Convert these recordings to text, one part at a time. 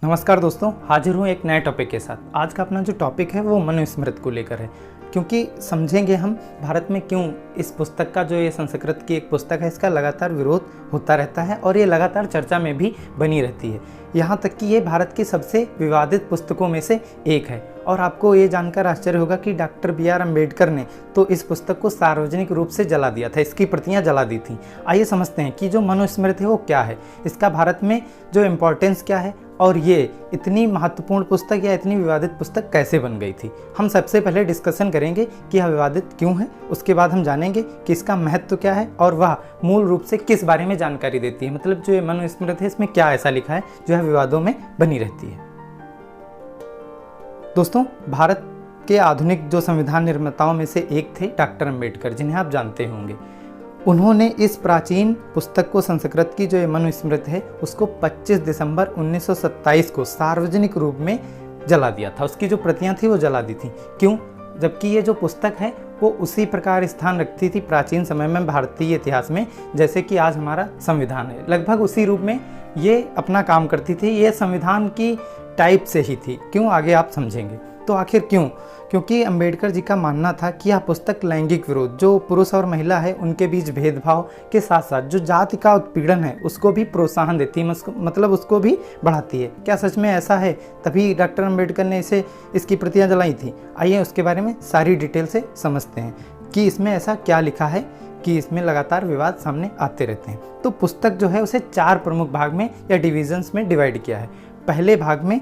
नमस्कार दोस्तों, हाजिर हूँ एक नए टॉपिक के साथ। आज का अपना जो टॉपिक है वो मनुस्मृति को लेकर है, क्योंकि समझेंगे हम भारत में क्यों इस पुस्तक का, जो ये संस्कृत की एक पुस्तक है, इसका लगातार विरोध होता रहता है और ये लगातार चर्चा में भी बनी रहती है। यहाँ तक कि ये भारत की सबसे विवादित पुस्तकों में से एक है। और आपको ये जानकर आश्चर्य होगा कि डॉक्टर बी.आर. अम्बेडकर ने तो इस पुस्तक को सार्वजनिक रूप से जला दिया था, इसकी प्रतियां जला दी थी। आइए समझते हैं कि जो मनुस्मृति है वो क्या है, इसका भारत में जो इम्पोर्टेंस क्या है और ये इतनी महत्वपूर्ण पुस्तक या इतनी विवादित पुस्तक कैसे बन गई थी। हम सबसे पहले डिस्कशन करेंगे कि यह विवादित क्यों है, उसके बाद हम जानेंगे कि इसका महत्व क्या है और वह मूल रूप से किस बारे में जानकारी देती है। मतलब जो ये मनुस्मृति है इसमें क्या ऐसा लिखा है जो है विवादों में बनी रहती है। दोस्तों, भारत के आधुनिक जो संविधान निर्माताओं में से एक थे डॉक्टर अम्बेडकर, जिन्हें आप जानते होंगे। उन्होंने इस प्राचीन पुस्तक को, संस्कृत की जो ये मनुस्मृति है, उसको 25 दिसंबर 1927 को सार्वजनिक रूप में जला दिया था। उसकी जो प्रतियां थी वो जला दी थी। क्यों? जबकि ये जो पुस्तक है वो उसी प्रकार स्थान रखती थी प्राचीन समय में भारतीय इतिहास में जैसे कि आज हमारा संविधान है। लगभग उसी रूप में ये अपना काम करती थी। ये संविधान की टाइप से ही थी। क्यों, आगे आप समझेंगे। तो आखिर क्यों? क्योंकि अम्बेडकर जी का मानना था कि यह पुस्तक लैंगिक विरोध, जो पुरुष और महिला है उनके बीच भेदभाव के साथ साथ जो जाति का उत्पीड़न है उसको भी प्रोत्साहन देती है, मतलब उसको भी बढ़ाती है। क्या सच में ऐसा है? तभी डॉक्टर अम्बेडकर ने इसकी प्रतियां जलाई थी। आइए उसके बारे में सारी डिटेल से समझते हैं कि इसमें ऐसा क्या लिखा है कि इसमें लगातार विवाद सामने आते रहते हैं। तो पुस्तक जो है उसे 4 प्रमुख भाग में या डिविजन्स में डिवाइड किया है। पहले भाग में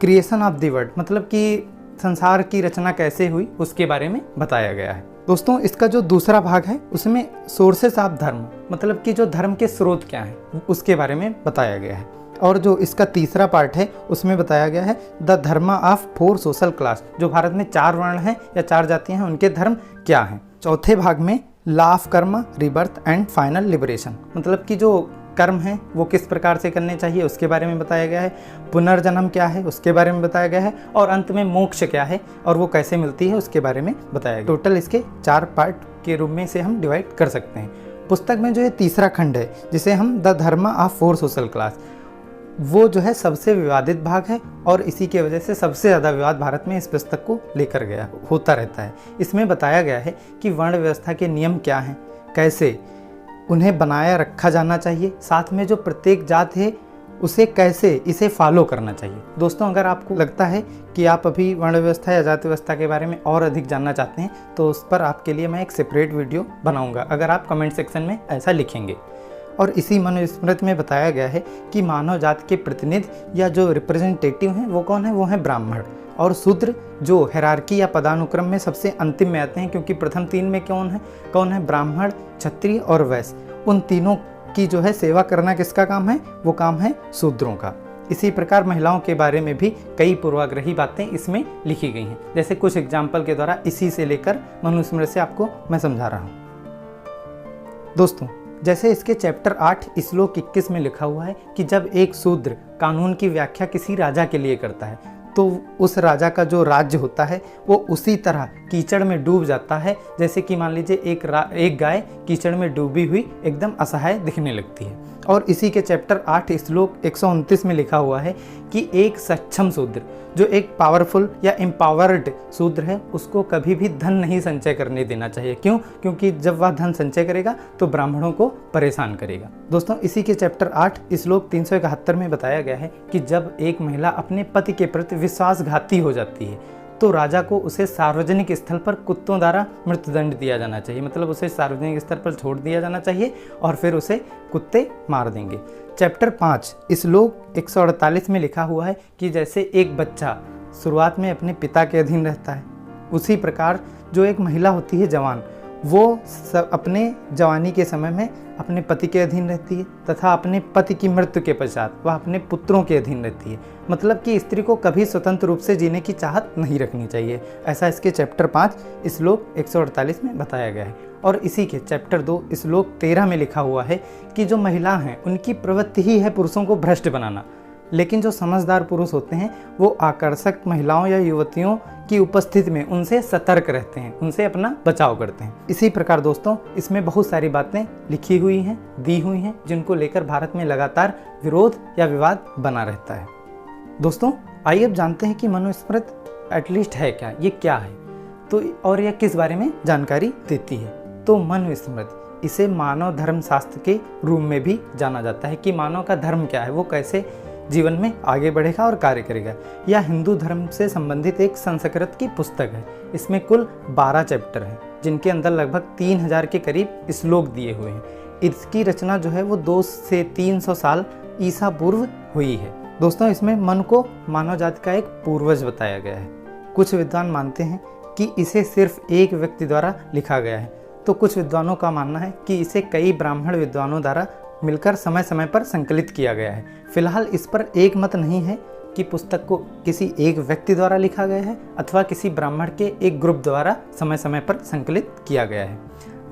क्रिएशन ऑफ द वर्ल्ड, मतलब कि संसार की रचना कैसे हुई उसके बारे में बताया गया है। दोस्तों, इसका जो दूसरा भाग है उसमें सोर्सेस ऑफ धर्म, मतलब कि जो धर्म के स्रोत क्या हैं उसके बारे में बताया गया है। और जो इसका तीसरा पार्ट है उसमें बताया गया है द धर्म ऑफ 4 सोशल क्लास, जो भारत में 4 वर्ण हैं या 4 जातियां हैं, उनके धर्म क्या हैं। चौथे भाग में लॉ ऑफ कर्म, रिबर्थ एंड फाइनल लिबरेशन, मतलब कि जो कर्म है वो किस प्रकार से करने चाहिए उसके बारे में बताया गया है। पुनर्जन्म क्या है उसके बारे में बताया गया है। और अंत में मोक्ष क्या है और वो कैसे मिलती है उसके बारे में बताया गया। टोटल इसके 4 पार्ट के रूप में से हम डिवाइड कर सकते हैं। पुस्तक में जो ये तीसरा खंड है जिसे हम द धर्म ऑफ 4 सोशल क्लास, वो जो है सबसे विवादित भाग है और इसी की वजह से सबसे ज़्यादा विवाद भारत में इस पुस्तक को लेकर गया होता रहता है। इसमें बताया गया है कि वर्ण व्यवस्था के नियम क्या हैं, कैसे उन्हें बनाया रखा जाना चाहिए, साथ में जो प्रत्येक जात है उसे कैसे इसे फॉलो करना चाहिए। दोस्तों, अगर आपको लगता है कि आप अभी वर्ण व्यवस्था या जाति व्यवस्था के बारे में और अधिक जानना चाहते हैं तो उस पर आपके लिए मैं एक सेपरेट वीडियो बनाऊंगा, अगर आप कमेंट सेक्शन में ऐसा लिखेंगे। और इसी मनुस्मृति में बताया गया है कि मानव जाति के प्रतिनिधि या जो रिप्रेजेंटेटिव हैं वो कौन है? वो हैं ब्राह्मण। और शूद्र जो हेरार्की या पदानुक्रम में सबसे अंतिम में आते हैं, क्योंकि प्रथम 3 में कौन है? ब्राह्मण, क्षत्रिय और वैश्य। उन तीनों की जो है सेवा करना किसका काम है? वो काम है शूद्रों का। इसी प्रकार महिलाओं के बारे में भी कई पूर्वाग्रही बातें इसमें लिखी गई हैं। जैसे कुछ एग्जाम्पल के द्वारा इसी से लेकर मनुस्मृति से आपको मैं समझा रहा हूँ। दोस्तों, जैसे इसके चैप्टर 8 श्लोक 21 में लिखा हुआ है कि जब एक शूद्र कानून की व्याख्या किसी राजा के लिए करता है तो उस राजा का जो राज्य होता है वो उसी तरह कीचड़ में डूब जाता है, जैसे कि मान लीजिए एक गाय कीचड़ में डूबी हुई एकदम असहाय दिखने लगती है। और इसी के चैप्टर 8 श्लोक 129 में लिखा हुआ है कि एक सक्षम शूद्र, जो एक पावरफुल या एम्पावर्ड शूद्र है, उसको कभी भी धन नहीं संचय करने देना चाहिए। क्यों? क्योंकि जब वह धन संचय करेगा तो ब्राह्मणों को परेशान करेगा। दोस्तों, इसी के चैप्टर 8 श्लोक 371 में बताया गया है कि जब एक महिला अपने पति के प्रति विश्वासघाती हो जाती है तो राजा को उसे सार्वजनिक स्थल पर कुत्तों द्वारा मृत्युदंड दिया जाना चाहिए, मतलब उसे सार्वजनिक स्तर पर छोड़ दिया जाना चाहिए और फिर उसे कुत्ते मार देंगे। चैप्टर 5 श्लोक 148 में लिखा हुआ है कि जैसे एक बच्चा शुरुआत में अपने पिता के अधीन रहता है, उसी प्रकार जो एक महिला होती है जवान, वो अपने जवानी के समय में अपने पति के अधीन रहती है तथा अपने पति की मृत्यु के पश्चात वह अपने पुत्रों के अधीन रहती है। मतलब कि स्त्री को कभी स्वतंत्र रूप से जीने की चाहत नहीं रखनी चाहिए। ऐसा इसके चैप्टर 5 श्लोक 148 में बताया गया है। और इसी के चैप्टर 2 श्लोक 13 में लिखा हुआ है कि जो महिला हैं उनकी प्रवृत्ति ही है पुरुषों को भ्रष्ट बनाना, लेकिन जो समझदार पुरुष होते हैं वो आकर्षक महिलाओं या युवतियों की उपस्थिति में उनसे सतर्क रहते हैं, उनसे अपना बचाव करते हैं। इसी प्रकार दोस्तों, इसमें बहुत सारी बातें लिखी हुई हैं, दी हुई हैं, जिनको लेकर भारत में लगातार विरोध या विवाद बना रहता है। दोस्तों आइए अब जानते हैं कि मनुस्मृति एटलीस्ट है क्या, ये क्या है, तो और यह किस बारे में जानकारी देती है। तो मनुस्मृति, इसे मानव धर्म शास्त्र के रूप में भी जाना जाता है कि मानव का धर्म क्या है, वो कैसे जीवन में आगे बढ़ेगा और कार्य करेगा। यह हिंदू धर्म से संबंधित एक संस्कृत की पुस्तक है। इसमें कुल 12 चैप्टर हैं, जिनके अंदर लगभग 3000 के करीब श्लोक दिए हुए हैं। इसकी रचना जो है वो 200 से 300 साल ईसा पूर्व हुई है। दोस्तों इसमें मन को मानव जाति का एक पूर्वज बताया गया है। कुछ विद्वान मानते हैं कि इसे सिर्फ एक व्यक्ति द्वारा लिखा गया है, तो कुछ विद्वानों का मानना है कि इसे कई ब्राह्मण विद्वानों द्वारा मिलकर समय समय पर संकलित किया गया है। फिलहाल इस पर एक मत नहीं है कि पुस्तक को किसी एक व्यक्ति द्वारा लिखा गया है अथवा किसी ब्राह्मण के एक ग्रुप द्वारा समय समय पर संकलित किया गया है।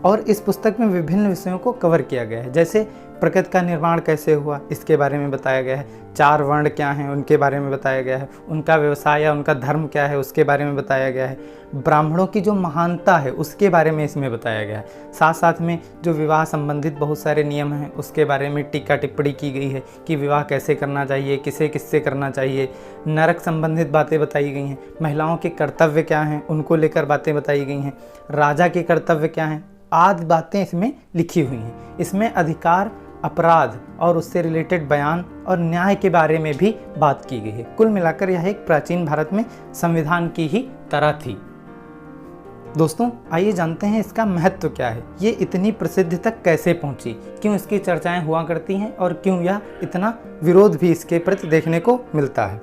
और इस पुस्तक में विभिन्न विषयों को कवर किया गया है, जैसे प्रकृति का निर्माण कैसे हुआ इसके बारे में बताया गया है, 4 वर्ण क्या हैं उनके बारे में बताया गया है, उनका व्यवसाय या उनका धर्म क्या है उसके बारे में बताया गया है, ब्राह्मणों की जो महानता है उसके बारे में इसमें बताया गया है। साथ साथ में जो विवाह संबंधित बहुत सारे नियम हैं उसके बारे में टीका टिप्पणी की गई है कि विवाह कैसे करना चाहिए, किसे किससे करना चाहिए। नरक संबंधित बातें बताई गई हैं, महिलाओं के कर्तव्य क्या हैं उनको लेकर बातें बताई गई हैं, राजा के कर्तव्य क्या हैं आदि बातें इसमें लिखी हुई हैं। इसमें अधिकार, अपराध और उससे रिलेटेड बयान और न्याय के बारे में भी बात की गई है। कुल मिलाकर यह एक प्राचीन भारत में संविधान की ही तरह थी। दोस्तों आइए जानते हैं इसका महत्व क्या है, ये इतनी प्रसिद्धि तक कैसे पहुंची, क्यों इसकी चर्चाएं हुआ करती हैं और क्यों यह इतना विरोध भी इसके प्रति देखने को मिलता है।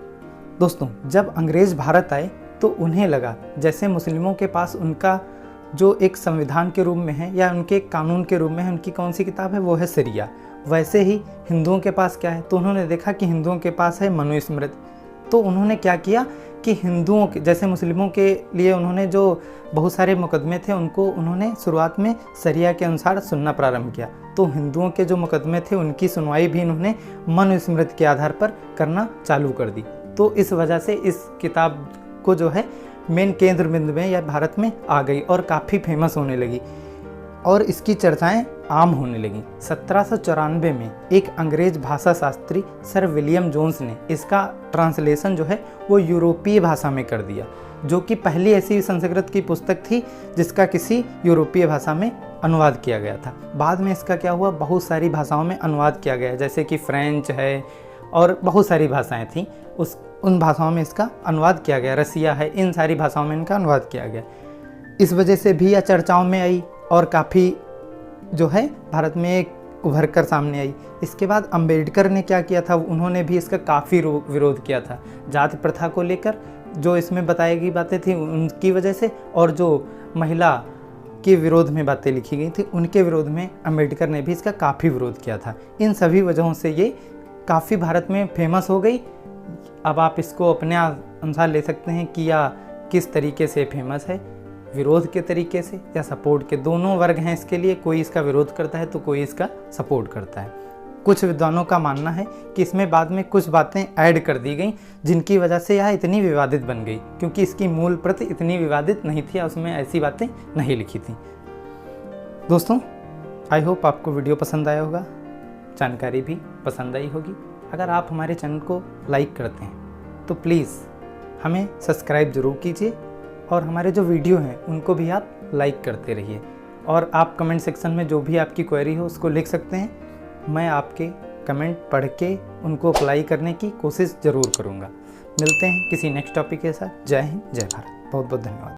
दोस्तों जब अंग्रेज भारत आए तो उन्हें लगा जैसे मुस्लिमों के पास उनका जो एक संविधान के रूप में है या उनके कानून के रूप में है उनकी कौन सी किताब है वो है शरिया, वैसे ही हिंदुओं के पास क्या है, तो उन्होंने देखा कि हिंदुओं के पास है मनुस्मृति। तो उन्होंने क्या किया कि हिंदुओं के जैसे मुस्लिमों के लिए उन्होंने जो बहुत सारे मुकदमे थे उनको उन्होंने शुरुआत में शरिया के अनुसार सुनना प्रारंभ किया। तो हिंदुओं के जो मुकदमे थे उनकी सुनवाई भी इन्होंने मनुस्मृति के आधार पर करना चालू कर दी। तो इस वजह से इस किताब को जो है मेन केंद्र बिंदु में या भारत में आ गई और काफ़ी फेमस होने लगी और इसकी चर्चाएं आम होने लगी। 1794 में एक अंग्रेज भाषा शास्त्री सर विलियम जोन्स ने इसका ट्रांसलेशन जो है वो यूरोपीय भाषा में कर दिया, जो कि पहली ऐसी संस्कृत की पुस्तक थी जिसका किसी यूरोपीय भाषा में अनुवाद किया गया था। बाद में इसका क्या हुआ, बहुत सारी भाषाओं में अनुवाद किया गया, जैसे कि फ्रेंच है और बहुत सारी भाषाएं थीं, उन भाषाओं में इसका अनुवाद किया गया, रसिया है, इन सारी भाषाओं में इनका अनुवाद किया गया। इस वजह से भी यह चर्चाओं में आई और काफ़ी जो है भारत में एक उभर कर सामने आई। इसके बाद अंबेडकर ने क्या किया था, उन्होंने भी इसका काफ़ी विरोध किया था जाति प्रथा को लेकर, जो इसमें बताई गई बातें थी उनकी वजह से, और जो महिला के विरोध में बातें लिखी गई थी उनके विरोध में अंबेडकर ने भी इसका काफ़ी विरोध किया था। इन सभी वजहों से ये काफ़ी भारत में फेमस हो गई। अब आप इसको अपने अनुसार ले सकते हैं कि या किस तरीके से फेमस है, विरोध के तरीके से या सपोर्ट के, दोनों वर्ग हैं इसके लिए, कोई इसका विरोध करता है तो कोई इसका सपोर्ट करता है। कुछ विद्वानों का मानना है कि इसमें बाद में कुछ बातें ऐड कर दी गई जिनकी वजह से यह इतनी विवादित बन गई, क्योंकि इसकी मूल प्रति इतनी विवादित नहीं थी, उसमें ऐसी बातें नहीं लिखी थी। दोस्तों आई होप आपको वीडियो पसंद आया होगा, जानकारी भी पसंद आई होगी। अगर आप हमारे चैनल को लाइक करते हैं तो प्लीज़ हमें सब्सक्राइब ज़रूर कीजिए और हमारे जो वीडियो हैं उनको भी आप लाइक करते रहिए। और आप कमेंट सेक्शन में जो भी आपकी क्वेरी हो उसको लिख सकते हैं, मैं आपके कमेंट पढ़ के उनको अप्लाई करने की कोशिश ज़रूर करूँगा। मिलते हैं किसी नेक्स्ट टॉपिक के साथ। जय हिंद, जय भारत, बहुत बहुत धन्यवाद।